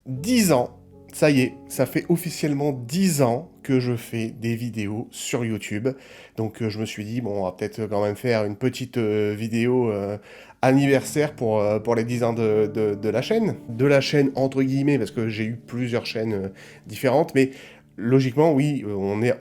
10 ans, ça y est, ça fait officiellement 10 ans que je fais des vidéos sur YouTube. Donc je me suis dit, bon, on va peut-être quand même faire une petite vidéo anniversaire pour les 10 ans de la chaîne. De la chaîne entre guillemets, parce que j'ai eu plusieurs chaînes différentes, mais logiquement, oui,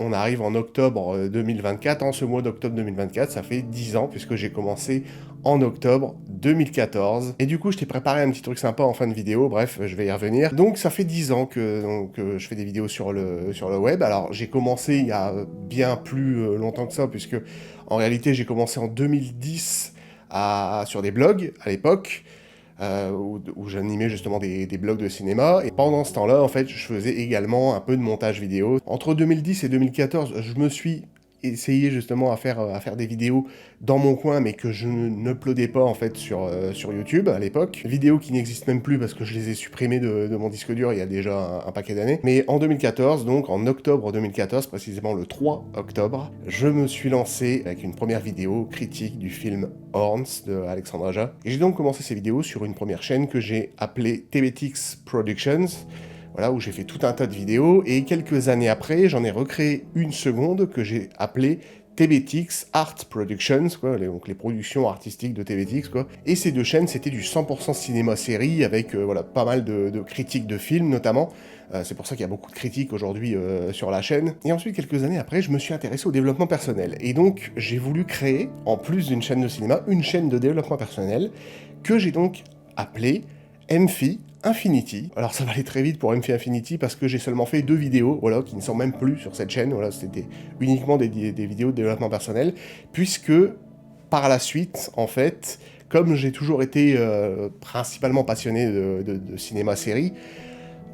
on arrive en octobre 2024. En ce mois d'octobre 2024, ça fait 10 ans, puisque j'ai commencé en octobre 2014. Et du coup, je t'ai préparé un petit truc sympa en fin de vidéo, bref, je vais y revenir. Donc, ça fait 10 ans que je fais des vidéos sur le web. Alors, j'ai commencé il y a bien plus longtemps que ça, puisque en réalité, j'ai commencé en 2010 sur des blogs à l'époque. Où j'animais justement des blogs de cinéma. Et pendant ce temps-là, en fait, je faisais également un peu de montage vidéo. Entre 2010 et 2014, je me suis essayé justement à faire des vidéos dans mon coin, mais que je n'uploadais pas en fait sur YouTube à l'époque. Vidéos qui n'existent même plus parce que je les ai supprimées de mon disque dur il y a déjà un paquet d'années. Mais en 2014, donc en octobre 2014, précisément le 3 octobre, je me suis lancé avec une première vidéo critique du film Horns de Alexandre Aja. Et j'ai donc commencé ces vidéos sur une première chaîne que j'ai appelée TBTX Productions, voilà, où j'ai fait tout un tas de vidéos, et quelques années après, j'en ai recréé une seconde que j'ai appelée TBTX Art Productions, quoi, donc les productions artistiques de TBTX, quoi. Et ces deux chaînes, c'était du 100% cinéma-série, avec voilà, pas mal de critiques de films, notamment. C'est pour ça qu'il y a beaucoup de critiques aujourd'hui sur la chaîne. Et ensuite, quelques années après, je me suis intéressé au développement personnel. Et donc, j'ai voulu créer, en plus d'une chaîne de cinéma, une chaîne de développement personnel, que j'ai donc appelée MFI Infinity. Alors ça va aller très vite pour MFI Infinity parce que j'ai seulement fait 2 vidéos, voilà, qui ne sont même plus sur cette chaîne, voilà, c'était uniquement des vidéos de développement personnel, puisque par la suite, en fait, comme j'ai toujours été principalement passionné de cinéma-série,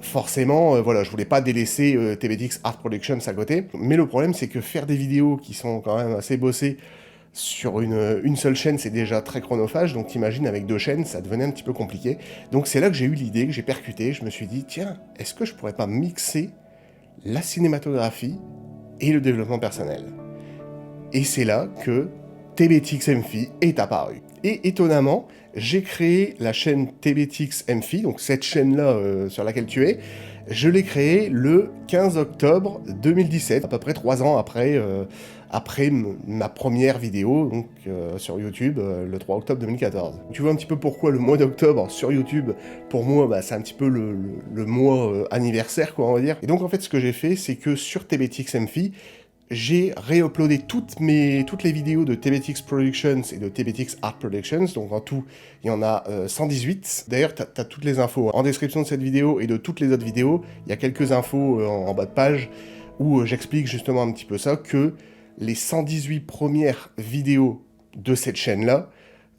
forcément, voilà, je voulais pas délaisser TBTX Art Productions à côté, mais le problème c'est que faire des vidéos qui sont quand même assez bossées sur une seule chaîne, c'est déjà très chronophage, donc t'imagines, avec 2 chaînes, ça devenait un petit peu compliqué. Donc c'est là que j'ai eu l'idée, que j'ai percuté, je me suis dit, tiens, est-ce que je pourrais pas mixer la cinématographie et le développement personnel? Et c'est là que TBTX MFI est apparu. Et étonnamment, j'ai créé la chaîne TBTX MFI, donc cette chaîne-là sur laquelle tu es, je l'ai créée le 15 octobre 2017, à peu près 3 ans après ma première vidéo donc, sur YouTube, le 3 octobre 2014. Tu vois un petit peu pourquoi le mois d'octobre sur YouTube, pour moi, bah, c'est un petit peu le mois anniversaire, quoi, on va dire. Et donc en fait, ce que j'ai fait, c'est que sur TBTX MFI, j'ai réuploadé toutes les vidéos de TBTX Productions et de TBTX Art Productions, donc en tout, il y en a 118. D'ailleurs, t'as toutes les infos en description de cette vidéo et de toutes les autres vidéos. Il y a quelques infos en bas de page où j'explique justement un petit peu ça, que les 118 premières vidéos de cette chaîne-là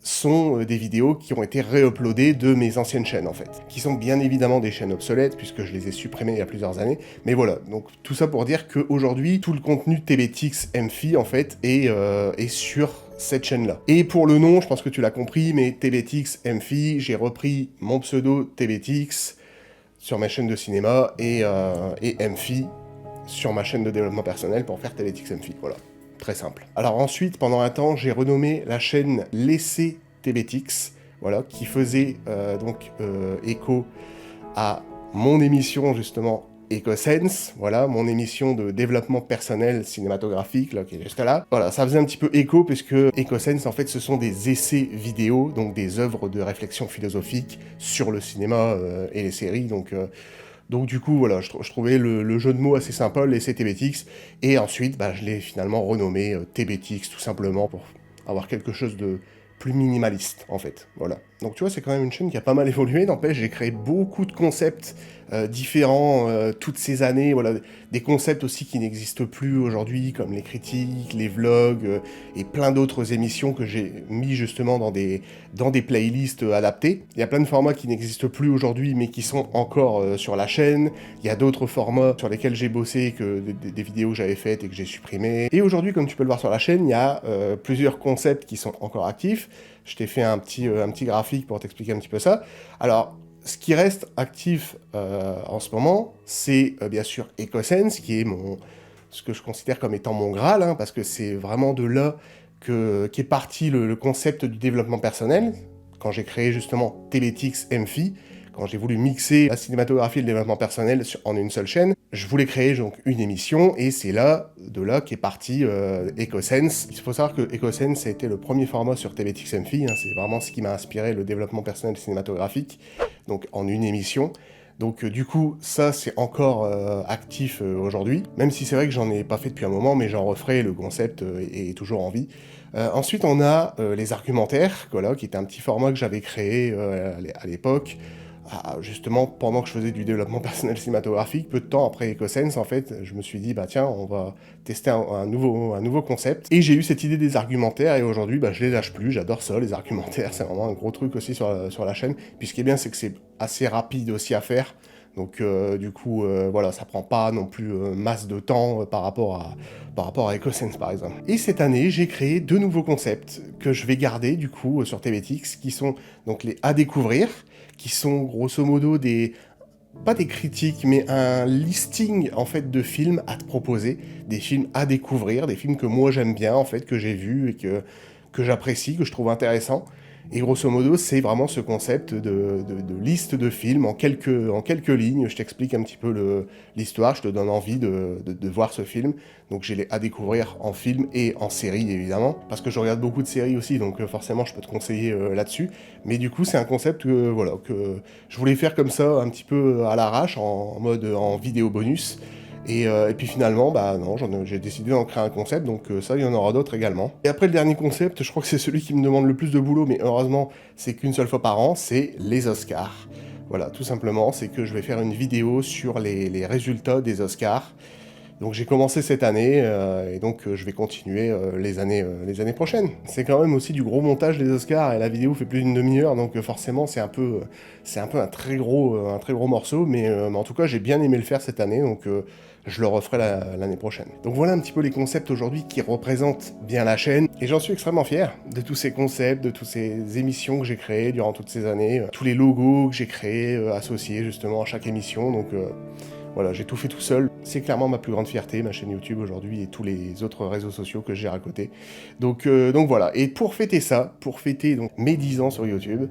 sont des vidéos qui ont été réuploadées de mes anciennes chaînes, en fait, qui sont bien évidemment des chaînes obsolètes, puisque je les ai supprimées il y a plusieurs années, mais voilà, donc tout ça pour dire qu'aujourd'hui, tout le contenu TBTX MFI, en fait, est sur cette chaîne-là. Et pour le nom, je pense que tu l'as compris, mais TBTX MFI, j'ai repris mon pseudo TBTX sur ma chaîne de cinéma, et MFI sur ma chaîne de développement personnel pour faire TBTX MFI, voilà. Très simple. Alors ensuite, pendant un temps, j'ai renommé la chaîne L'Essai TBTX, voilà, qui faisait écho à mon émission justement EcoSense, voilà, mon émission de développement personnel cinématographique, là, qui est juste là. Voilà, ça faisait un petit peu écho, puisque EcoSense, en fait, ce sont des essais vidéo, donc des œuvres de réflexion philosophique sur le cinéma et les séries, donc du coup, voilà, je trouvais le jeu de mots assez sympa, l'essai TBTX, et ensuite, bah, je l'ai finalement renommé TBTX, tout simplement, pour avoir quelque chose de plus minimaliste, en fait, voilà. Donc tu vois, c'est quand même une chaîne qui a pas mal évolué, n'empêche, j'ai créé beaucoup de concepts différents toutes ces années, voilà, des concepts aussi qui n'existent plus aujourd'hui, comme les critiques, les vlogs, et plein d'autres émissions que j'ai mis justement dans des playlists adaptées. Il y a plein de formats qui n'existent plus aujourd'hui, mais qui sont encore sur la chaîne. Il y a d'autres formats sur lesquels j'ai bossé, des vidéos que j'avais faites et que j'ai supprimées. Et aujourd'hui, comme tu peux le voir sur la chaîne, il y a plusieurs concepts qui sont encore actifs. Je t'ai fait un petit graphique pour t'expliquer un petit peu ça. Alors, ce qui reste actif en ce moment, c'est bien sûr EcoSense, qui est ce que je considère comme étant mon Graal, hein, parce que c'est vraiment de là qu'est parti le concept du développement personnel, quand j'ai créé justement TBTX MFI, quand j'ai voulu mixer la cinématographie et le développement personnel en une seule chaîne, je voulais créer donc une émission, et c'est de là qu'est parti EcoSense. Il faut savoir que EcoSense a été le premier format sur TVTX Amphi, hein, c'est vraiment ce qui m'a inspiré le développement personnel cinématographique, donc en une émission. Donc du coup, ça c'est encore actif aujourd'hui, même si c'est vrai que j'en ai pas fait depuis un moment, mais j'en referai, le concept est toujours en vie. Ensuite, on a les argumentaires, voilà, qui était un petit format que j'avais créé à l'époque, justement pendant que je faisais du développement personnel cinématographique. Peu de temps après EcoSense, en fait, je me suis dit, bah tiens, on va tester un nouveau concept. Et j'ai eu cette idée des argumentaires, et aujourd'hui, bah, je les lâche plus, j'adore ça, les argumentaires, c'est vraiment un gros truc aussi sur la chaîne. Puis ce qui est bien, c'est que c'est assez rapide aussi à faire. Donc du coup, voilà, ça prend pas non plus masse de temps par rapport à EcoSense par exemple. Et cette année, j'ai créé 2 nouveaux concepts que je vais garder du coup sur TVTX, qui sont donc les à découvrir, qui sont grosso modo pas des critiques, mais un listing en fait de films à te proposer, des films à découvrir, des films que moi j'aime bien en fait, que j'ai vus et que j'apprécie, que je trouve intéressant. Et grosso modo, c'est vraiment ce concept de liste de films en quelques lignes. Je t'explique un petit peu l'histoire, je te donne envie de voir ce film. Donc j'ai les à découvrir en film et en série, évidemment, parce que je regarde beaucoup de séries aussi, donc forcément je peux te conseiller là-dessus. Mais du coup, c'est un concept voilà, que je voulais faire comme ça, un petit peu à l'arrache, en mode en vidéo bonus. Et puis finalement, bah non, j'ai décidé d'en créer un concept, donc ça, il y en aura d'autres également. Et après, le dernier concept, je crois que c'est celui qui me demande le plus de boulot, mais heureusement, c'est qu'une seule fois par an, c'est les Oscars. Voilà, tout simplement, c'est que je vais faire une vidéo sur les résultats des Oscars. Donc j'ai commencé cette année, et donc je vais continuer les années prochaines. C'est quand même aussi du gros montage des Oscars, et la vidéo fait plus d'une demi-heure, donc forcément c'est un peu un très gros morceau, mais en tout cas j'ai bien aimé le faire cette année, donc je le referai l'année prochaine. Donc voilà un petit peu les concepts aujourd'hui qui représentent bien la chaîne, et j'en suis extrêmement fier de tous ces concepts, de toutes ces émissions que j'ai créées durant toutes ces années, tous les logos que j'ai créés, associés justement à chaque émission, donc voilà, j'ai tout fait tout seul. C'est clairement ma plus grande fierté, ma chaîne YouTube aujourd'hui et tous les autres réseaux sociaux que j'ai à côté. Donc voilà. Et pour fêter ça, pour fêter donc mes 10 ans sur YouTube,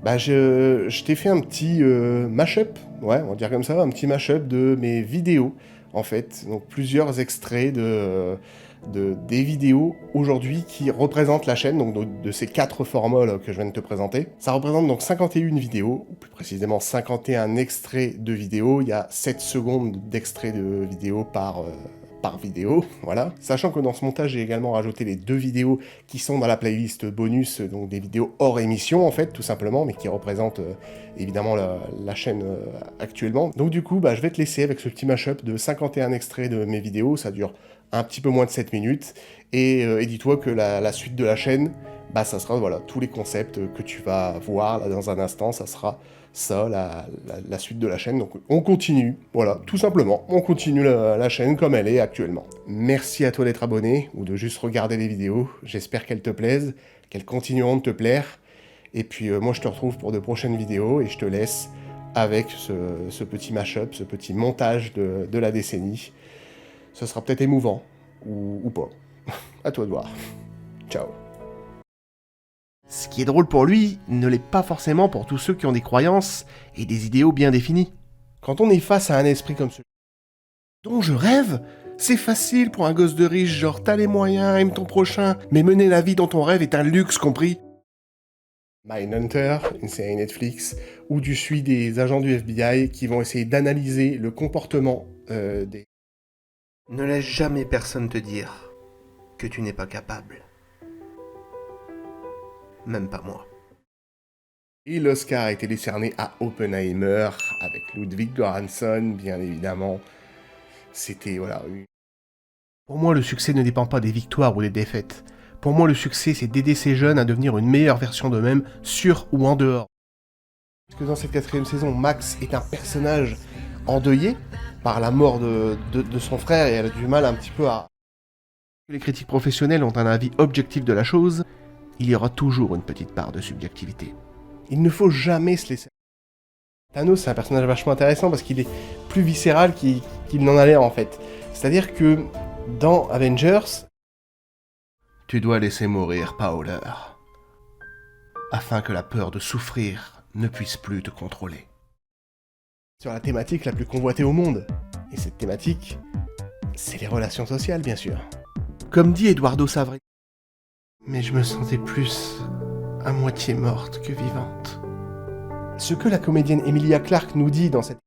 bah je t'ai fait un petit mashup, ouais, on va dire comme ça, un petit mashup de mes vidéos, en fait. Donc plusieurs extraits des vidéos aujourd'hui qui représentent la chaîne, donc de ces 4 formats là, que je viens de te présenter. Ça représente donc 51 vidéos, ou plus précisément 51 extraits de vidéos. Il y a 7 secondes d'extraits de vidéos par vidéo, voilà. Sachant que dans ce montage, j'ai également rajouté les 2 vidéos qui sont dans la playlist bonus, donc des vidéos hors émission en fait, tout simplement, mais qui représentent évidemment la chaîne actuellement. Donc du coup, bah, je vais te laisser avec ce petit mashup de 51 extraits de mes vidéos, ça dure un petit peu moins de 7 minutes, et dis-toi que la suite de la chaîne, bah ça sera voilà, tous les concepts que tu vas voir là dans un instant, ça sera ça, la suite de la chaîne. Donc on continue, voilà, tout simplement, on continue la chaîne comme elle est actuellement. Merci à toi d'être abonné, ou de juste regarder les vidéos, j'espère qu'elles te plaisent, qu'elles continueront de te plaire, et puis moi je te retrouve pour de prochaines vidéos, et je te laisse avec ce petit mashup, ce petit montage de la décennie. Ce sera peut-être émouvant, ou pas. À toi de voir. Ciao. Ce qui est drôle pour lui ne l'est pas forcément pour tous ceux qui ont des croyances et des idéaux bien définis. Quand on est face à un esprit comme celui dont je rêve, c'est facile pour un gosse de riche, genre t'as les moyens, aime ton prochain, mais mener la vie dont ton rêve est un luxe, compris? Mindhunter, une série Netflix, où tu suis des agents du FBI qui vont essayer d'analyser le comportement des... Ne laisse jamais personne te dire que tu n'es pas capable. Même pas moi. Et l'Oscar a été décerné à Oppenheimer, avec Ludwig Göransson, bien évidemment. C'était, voilà... Pour moi, le succès ne dépend pas des victoires ou des défaites. Pour moi, le succès, c'est d'aider ces jeunes à devenir une meilleure version d'eux-mêmes, sur ou en dehors. Parce que dans cette 4e saison, Max est un personnage endeuillé par la mort de son frère, et elle a du mal un petit peu à... Les critiques professionnelles ont un avis objectif de la chose, il y aura toujours une petite part de subjectivité. Il ne faut jamais se laisser... Thanos, c'est un personnage vachement intéressant parce qu'il est plus viscéral qu'il n'en a l'air en fait. C'est-à-dire que dans Avengers, tu dois laisser mourir Powder, afin que la peur de souffrir ne puisse plus te contrôler. sur la thématique la plus convoitée au monde. Et cette thématique, c'est les relations sociales, bien sûr. Comme dit Eduardo Savri. Mais je me sentais plus à moitié morte que vivante. Ce que la comédienne Emilia Clarke nous dit dans cette...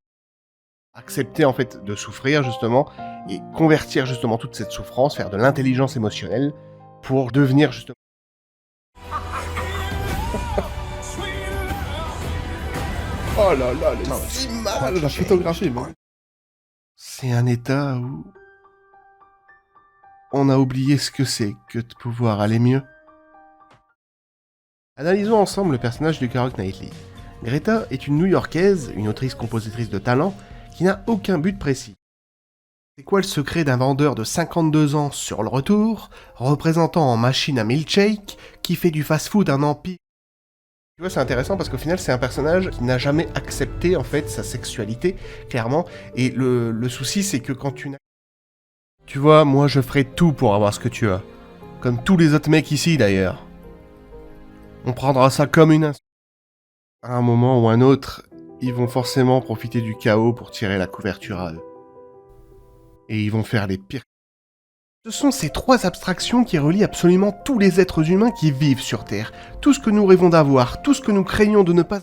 Accepter en fait de souffrir justement, et convertir justement toute cette souffrance, faire de l'intelligence émotionnelle, pour devenir justement... Oh là là, les images, la photographie, bon. C'est un état où on a oublié ce que c'est que de pouvoir aller mieux. Analysons ensemble le personnage de Keira Knightley. Greta est une New-Yorkaise, une autrice-compositrice de talent, qui n'a aucun but précis. C'est quoi le secret d'un vendeur de 52 ans sur le retour, représentant en machine à milkshake, qui fait du fast-food un empire? Tu vois, c'est intéressant parce qu'au final, c'est un personnage qui n'a jamais accepté, en fait, sa sexualité, clairement. Et le souci, c'est que quand tu... Tu vois, moi, je ferai tout pour avoir ce que tu as. Comme tous les autres mecs ici, d'ailleurs. On prendra ça comme une insulte. À un moment ou un autre, ils vont forcément profiter du chaos pour tirer la couverture à eux. Et ils vont faire les pires. Ce sont ces trois abstractions qui relient absolument tous les êtres humains qui vivent sur Terre. Tout ce que nous rêvons d'avoir, tout ce que nous craignons de ne pas...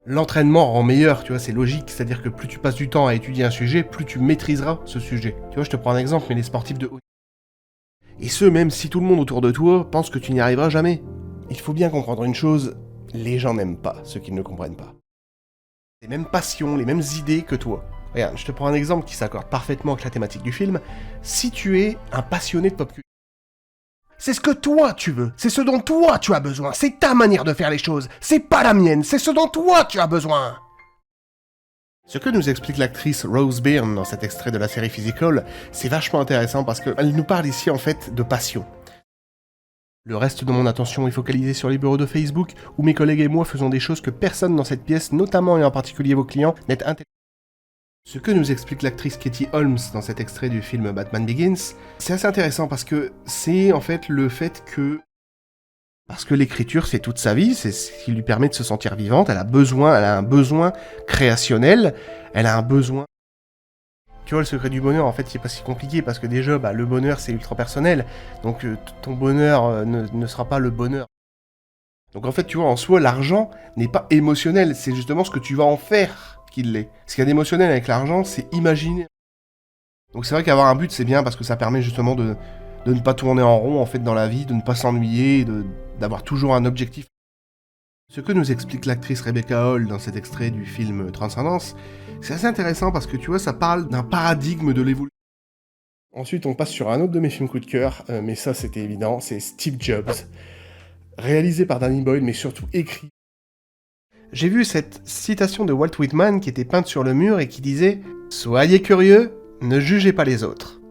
L'entraînement rend meilleur, tu vois, c'est logique. C'est-à-dire que plus tu passes du temps à étudier un sujet, plus tu maîtriseras ce sujet. Tu vois, je te prends un exemple, mais les sportifs de haut... Et ce, même si tout le monde autour de toi pense que tu n'y arriveras jamais. Il faut bien comprendre une chose, les gens n'aiment pas ceux qui ne comprennent pas. Les mêmes passions, les mêmes idées que toi. Regarde, je te prends un exemple qui s'accorde parfaitement avec la thématique du film. Si tu es un passionné de pop culture, c'est ce que toi tu veux, c'est ce dont toi tu as besoin, c'est ta manière de faire les choses, c'est pas la mienne, c'est ce dont toi tu as besoin. Ce que nous explique l'actrice Rose Byrne dans cet extrait de la série Physical, c'est vachement intéressant parce qu'elle nous parle ici en fait de passion. Le reste de mon attention est focalisé sur les bureaux de Facebook, où mes collègues et moi faisons des choses que personne dans cette pièce, notamment et en particulier vos clients, n'est intéressé. Ce que nous explique l'actrice Katie Holmes dans cet extrait du film Batman Begins, c'est assez intéressant parce que c'est en fait le fait que... Parce que l'écriture, c'est toute sa vie, c'est ce qui lui permet de se sentir vivante, elle a un besoin créationnel, elle a un besoin... Tu vois, le secret du bonheur, en fait, c'est pas si compliqué, parce que déjà, le bonheur, c'est ultra personnel, donc ton bonheur ne sera pas le bonheur. Donc en fait, tu vois, en soi, l'argent n'est pas émotionnel, c'est justement ce que tu vas en faire qu'il l'est. Ce qu'il y a d'émotionnel avec l'argent, c'est imaginer. Donc c'est vrai qu'avoir un but, c'est bien, parce que ça permet justement de ne pas tourner en rond, en fait, dans la vie, de ne pas s'ennuyer, d'avoir toujours un objectif. Ce que nous explique l'actrice Rebecca Hall dans cet extrait du film Transcendence, c'est assez intéressant parce que tu vois, ça parle d'un paradigme de l'évolution. Ensuite, on passe sur un autre de mes films coup de cœur, mais ça c'était évident, c'est Steve Jobs, réalisé par Danny Boyle, mais surtout écrit. J'ai vu cette citation de Walt Whitman qui était peinte sur le mur et qui disait « Soyez curieux, ne jugez pas les autres ».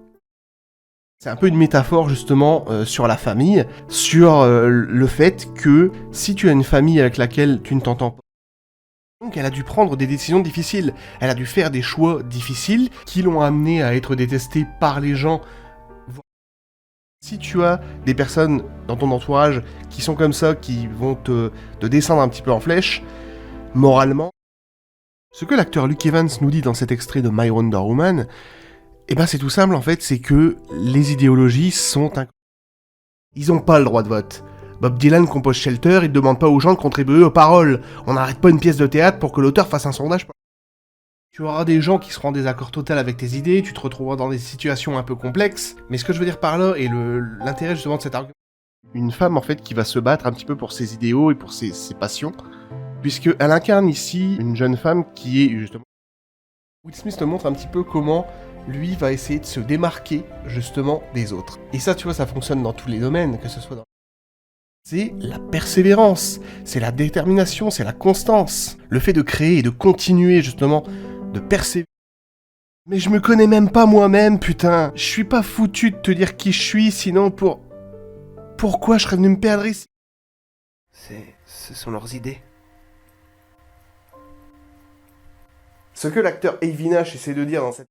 C'est un peu une métaphore justement sur la famille, sur le fait que si tu as une famille avec laquelle tu ne t'entends pas, donc elle a dû prendre des décisions difficiles, elle a dû faire des choix difficiles qui l'ont amené à être détestée par les gens. Si tu as des personnes dans ton entourage qui sont comme ça, qui vont te descendre un petit peu en flèche, moralement, ce que l'acteur Luke Evans nous dit dans cet extrait de My Wonder Woman, eh ben c'est tout simple en fait, c'est que les idéologies sont ils ont pas le droit de vote. Bob Dylan compose Shelter, il demande pas aux gens de contribuer aux paroles. On n'arrête pas une pièce de théâtre pour que l'auteur fasse un sondage. Tu auras des gens qui seront en désaccord total avec tes idées, tu te retrouveras dans des situations un peu complexes, mais ce que je veux dire par là, et l'intérêt justement de cet argument, une femme en fait qui va se battre un petit peu pour ses idéaux et pour ses passions, puisqu'elle incarne ici une jeune femme qui est justement... Will Smith te montre un petit peu comment lui va essayer de se démarquer justement des autres. Et ça, tu vois, ça fonctionne dans tous les domaines, que ce soit dans... C'est la persévérance, c'est la détermination, c'est la constance. Le fait de créer et de continuer justement, de persévérer. Mais je me connais même pas moi-même, putain. Je suis pas foutu de te dire qui je suis, sinon pourquoi je serais venu me perdre ici? Ce sont leurs idées. Ce que l'acteur Avi Nash essaie de dire dans cette...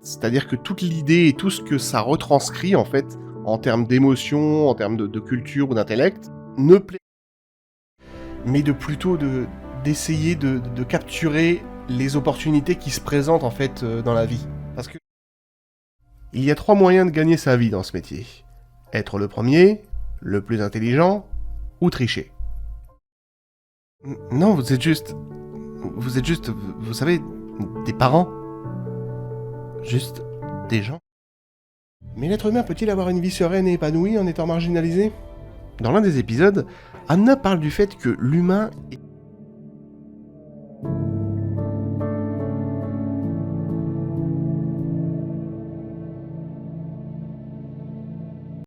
C'est-à-dire que toute l'idée et tout ce que ça retranscrit, en fait, en termes d'émotion, en termes de culture ou d'intellect, ne plaît pas. Mais plutôt d'essayer de capturer les opportunités qui se présentent en fait dans la vie. Parce que il y a 3 moyens de gagner sa vie dans ce métier. Être le premier, le plus intelligent, ou tricher. Non, vous êtes juste, vous savez, des parents. Juste des gens. Mais l'être humain peut-il avoir une vie sereine et épanouie en étant marginalisé ? Dans l'un des épisodes, Anna parle du fait que l'humain est